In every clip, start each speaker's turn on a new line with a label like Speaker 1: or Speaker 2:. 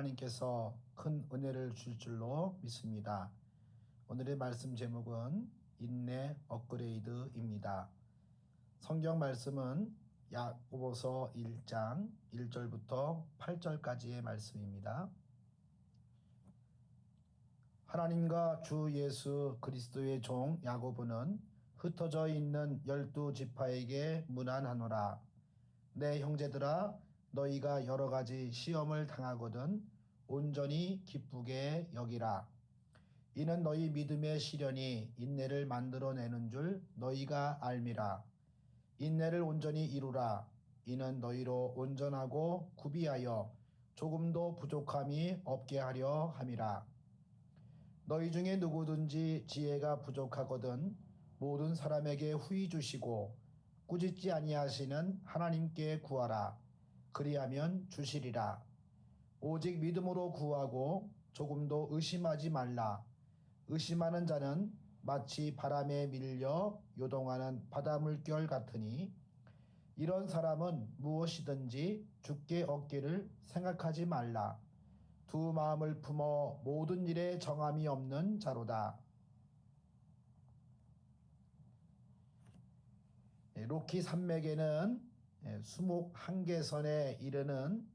Speaker 1: 하나님께서 큰 은혜를 줄 줄로 믿습니다. 오늘의 말씀 제목은 인내 업그레이드입니다. 성경 말씀은 야고보서 1장 1절부터 8절까지의 말씀입니다. 하나님과 주 예수 그리스도의 종 야고보는 흩어져 있는 12지파에게 문안하노라. 내 형제들아, 너희가 여러 가지 시험을 당하거든 온전히 기쁘게 여기라. 이는 너희 믿음의 시련이 인내를 만들어내는 줄 너희가 알미라. 인내를 온전히 이루라. 이는 너희로 온전하고 구비하여 조금도 부족함이 없게 하려 함이라. 너희 중에 누구든지 지혜가 부족하거든 모든 사람에게 후히 주시고 꾸짖지 아니하시는 하나님께 구하라. 그리하면 주시리라. 오직 믿음으로 구하고 조금도 의심하지 말라. 의심하는 자는 마치 바람에 밀려 요동하는 바닷물결 같으니 이런 사람은 무엇이든지 주께 얻기를 생각하지 말라. 두 마음을 품어 모든 일에 정함이 없는 자로다. 로키 산맥에는 수목 한계선에 이르는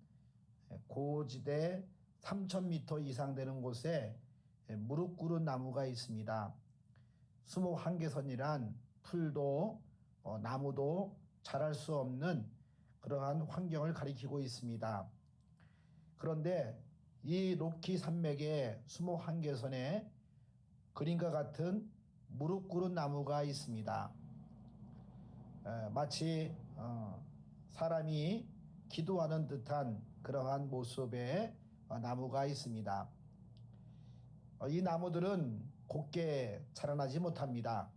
Speaker 1: 고지대 3,000m 이상 되는 곳에 무릎 꿇은 나무가 있습니다. 수목 한계선이란 풀도 나무도 자랄 수 없는 그러한 환경을 가리키고 있습니다. 그런데 이 로키 산맥의 수목 한계선에 그림과 같은 무릎 꿇은 나무가 있습니다. 마치 사람이 기도하는 듯한 그러한 모습의 나무가 있습니다. 이 나무들은 곱게 자라나지 못합니다.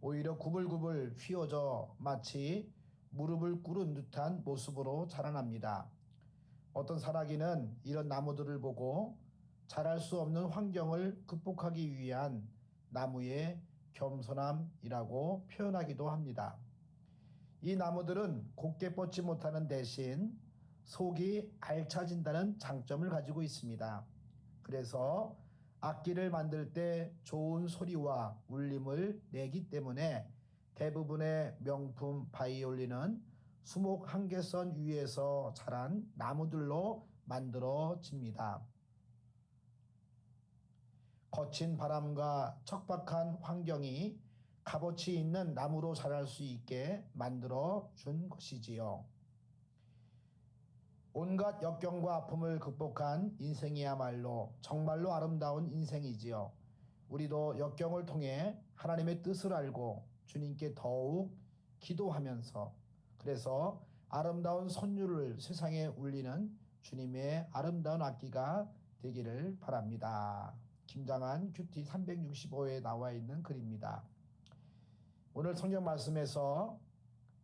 Speaker 1: 오히려 구불구불 휘어져 마치 무릎을 꿇은 듯한 모습으로 자라납니다. 어떤 사라기는 이런 나무들을 보고 자랄 수 없는 환경을 극복하기 위한 나무의 겸손함이라고 표현하기도 합니다. 이 나무들은 곱게 뻗지 못하는 대신 속이 알차진다는 장점을 가지고 있습니다. 그래서 악기를 만들 때 좋은 소리와 울림을 내기 때문에 대부분의 명품 바이올린은 수목 한계선 위에서 자란 나무들로 만들어집니다. 거친 바람과 척박한 환경이 값어치 있는 나무로 자랄 수 있게 만들어 준 것이지요. 온갖 역경과 아픔을 극복한 인생이야말로 정말로 아름다운 인생이지요. 우리도 역경을 통해 하나님의 뜻을 알고 주님께 더욱 기도하면서 그래서 아름다운 선율을 세상에 울리는 주님의 아름다운 악기가 되기를 바랍니다. 김장한 큐티 365에 나와 있는 글입니다. 오늘 성경 말씀에서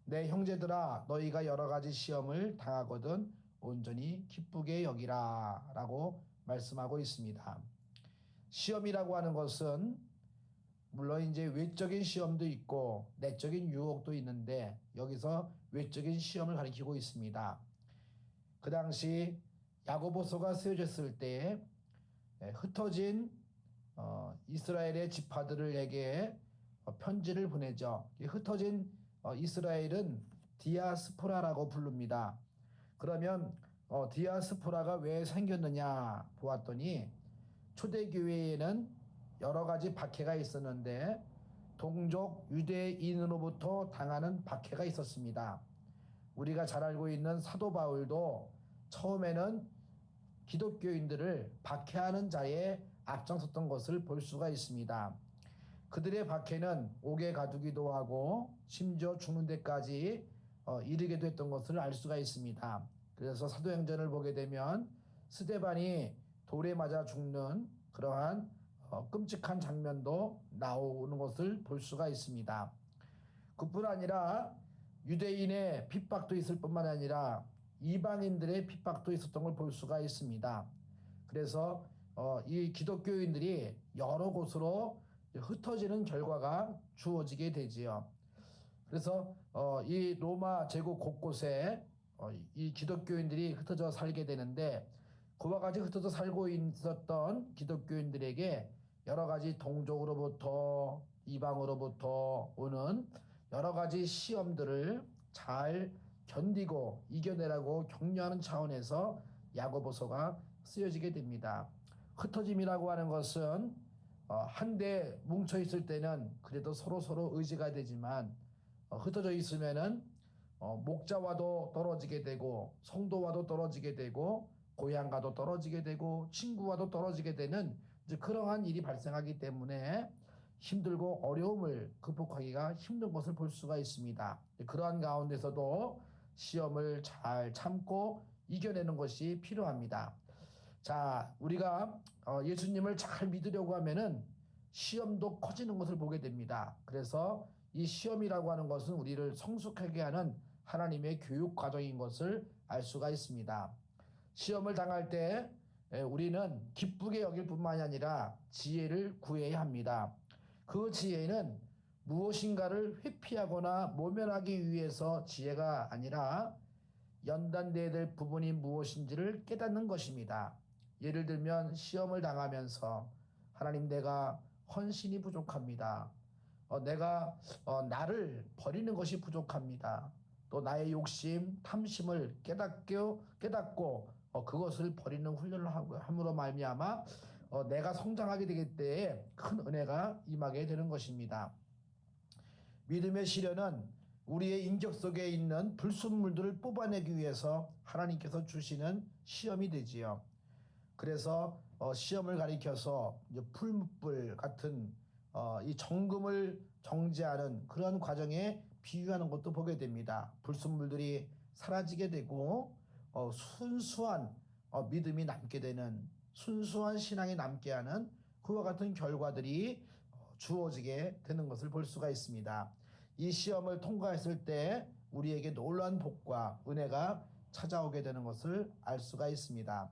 Speaker 1: 내 형제들아, 너희가 여러 가지 시험을 당하거든 온전히 기쁘게 여기라 라고 말씀하고 있습니다. 시험이라고 하는 것은 물론 이제 외적인 시험도 있고 내적인 유혹도 있는데 여기서 외적인 시험을 가리키고 있습니다. 그 당시 야고보서가 쓰여졌을 때 흩어진 이스라엘의 지파들에게 편지를 보내죠. 흩어진 이스라엘은 디아스포라라고 부릅니다. 그러면 디아스포라가 왜 생겼느냐 보았더니 초대교회에는 여러 가지 박해가 있었는데 동족 유대인으로부터 당하는 박해가 있었습니다. 우리가 잘 알고 있는 사도 바울도 처음에는 기독교인들을 박해하는 자에 앞장섰던 것을 볼 수가 있습니다. 그들의 박해는 옥에 가두기도 하고 심지어 죽는 데까지 이르게 됐던 것을 알 수가 있습니다. 그래서 사도행전을 보게 되면 스데반이 돌에 맞아 죽는 그러한 끔찍한 장면도 나오는 것을 볼 수가 있습니다. 그뿐 아니라 유대인의 핍박도 있을 뿐만 아니라 이방인들의 핍박도 있었던 걸 볼 수가 있습니다. 그래서 이 기독교인들이 여러 곳으로 흩어지는 결과가 주어지게 되지요. 그래서 이 로마 제국 곳곳에 이 기독교인들이 흩어져 살게 되는데 그와 같이 흩어져 살고 있었던 기독교인들에게 여러 가지 동족으로부터 이방으로부터 오는 여러 가지 시험들을 잘 견디고 이겨내라고 격려하는 차원에서 야고보서가 쓰여지게 됩니다. 흩어짐이라고 하는 것은 한데 뭉쳐 있을 때는 그래도 서로 의지가 되지만 흩어져 있으면은 목자와도 떨어지게 되고 성도와도 떨어지게 되고 고향과도 떨어지게 되고 친구와도 떨어지게 되는 이제 그러한 일이 발생하기 때문에 힘들고 어려움을 극복하기가 힘든 것을 볼 수가 있습니다. 그러한 가운데서도 시험을 잘 참고 이겨내는 것이 필요합니다. 자, 우리가 예수님을 잘 믿으려고 하면은 시험도 커지는 것을 보게 됩니다. 그래서 이 시험이라고 하는 것은 우리를 성숙하게 하는 하나님의 교육 과정인 것을 알 수가 있습니다. 시험을 당할 때 우리는 기쁘게 여길 뿐만이 아니라 지혜를 구해야 합니다. 그 지혜는 무엇인가를 회피하거나 모면하기 위해서 지혜가 아니라 연단돼야 될 부분이 무엇인지를 깨닫는 것입니다. 예를 들면 시험을 당하면서 하나님, 내가 헌신이 부족합니다. 내가 나를 버리는 것이 부족합니다. 또 나의 욕심, 탐심을 깨닫고 그것을 버리는 훈련을 함으로 말미암아 내가 성장하게 되기 때문에 큰 은혜가 임하게 되는 것입니다. 믿음의 시련은 우리의 인격 속에 있는 불순물들을 뽑아내기 위해서 하나님께서 주시는 시험이 되지요. 그래서 시험을 가리켜서 풀무불 같은 이 정금을 정제하는 그런 과정에 비유하는 것도 보게 됩니다. 불순물들이 사라지게 되고 순수한 믿음이 남게 되는, 순수한 신앙이 남게 하는 그와 같은 결과들이 주어지게 되는 것을 볼 수가 있습니다. 이 시험을 통과했을 때 우리에게 놀라운 복과 은혜가 찾아오게 되는 것을 알 수가 있습니다.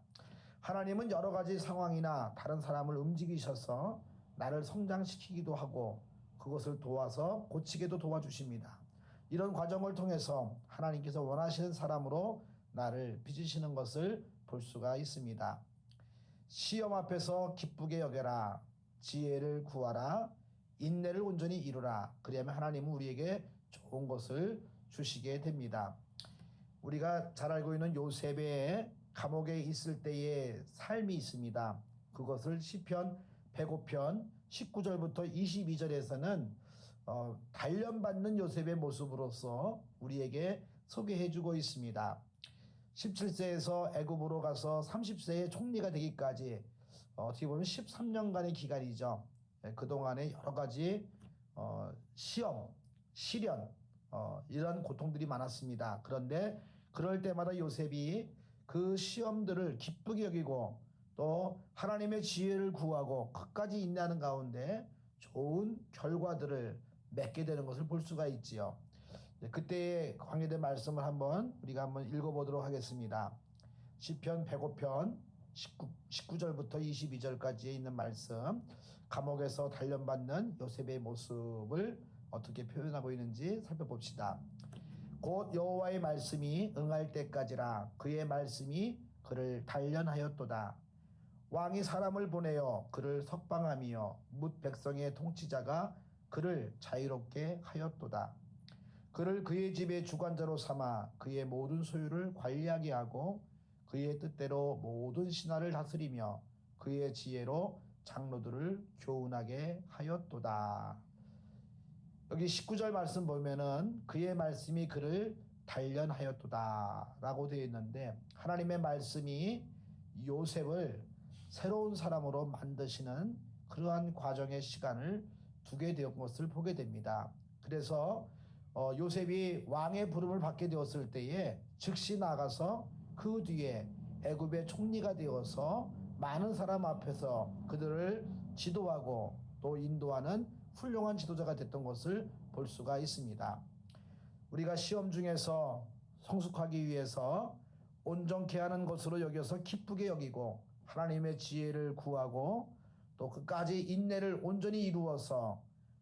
Speaker 1: 하나님은 여러 가지 상황이나 다른 사람을 움직이셔서 나를 성장시키기도 하고 그것을 도와서 고치게도 도와주십니다. 이런 과정을 통해서 하나님께서 원하시는 사람으로 나를 빚으시는 것을 볼 수가 있습니다. 시험 앞에서 기쁘게 여겨라. 지혜를 구하라. 인내를 온전히 이루라. 그리하면 하나님은 우리에게 좋은 것을 주시게 됩니다. 우리가 잘 알고 있는 요셉의 감옥에 있을 때의 삶이 있습니다. 그것을 시편 105편 19절부터 22절에서는 단련받는 요셉의 모습으로서 우리에게 소개해주고 있습니다. 17세에서 애굽으로 가서 30세의 총리가 되기까지 어떻게 보면 13년간의 기간이죠. 그동안에 여러 가지 시험, 시련 이런 고통들이 많았습니다. 그런데 그럴 때마다 요셉이 그 시험들을 기쁘게 여기고 또 하나님의 지혜를 구하고 끝까지 인내하는 가운데 좋은 결과들을 맺게 되는 것을 볼 수가 있지요. 그때의 관계된 말씀을 우리가 한번 읽어보도록 하겠습니다. 시편 105편 19절부터 22절까지에 있는 말씀, 감옥에서 단련받는 요셉의 모습을 어떻게 표현하고 있는지 살펴봅시다. 곧 여호와의 말씀이 응할 때까지라 그의 말씀이 그를 단련하였도다. 왕이 사람을 보내어 그를 석방하며 뭇 백성의 통치자가 그를 자유롭게 하였도다. 그를 그의 집의 주관자로 삼아 그의 모든 소유를 관리하게 하고 그의 뜻대로 모든 신하를 다스리며 그의 지혜로 장로들을 교훈하게 하였도다. 여기 19절 말씀 보면은 그의 말씀이 그를 단련하였도다 라고 되어 있는데, 하나님의 말씀이 요셉을 새로운 사람으로 만드시는 그러한 과정의 시간을 두게 된 것을 보게 됩니다. 그래서 요셉이 왕의 부름을 받게 되었을 때에 즉시 나가서 그 뒤에 애굽의 총리가 되어서 많은 사람 앞에서 그들을 지도하고 또 인도하는 훌륭한 지도자가 됐던 것을 볼 수가 있습니다. 우리가 시험 중에서 성숙하기 위해서 온전케 하는 것으로 여겨서 기쁘게 여기고 하나님의 지혜를 구하고 또 끝까지 인내를 온전히 이루어서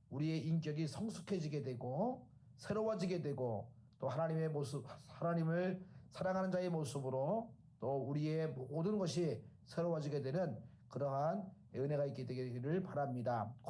Speaker 1: 우리의 인격이 성숙해지게 되고 새로워지게 되고 또 하나님의 모습, 하나님을 사랑하는 자의 모습으로 또 우리의 모든 것이 새로워지게 되는 그러한 은혜가 있게 되기를 바랍니다.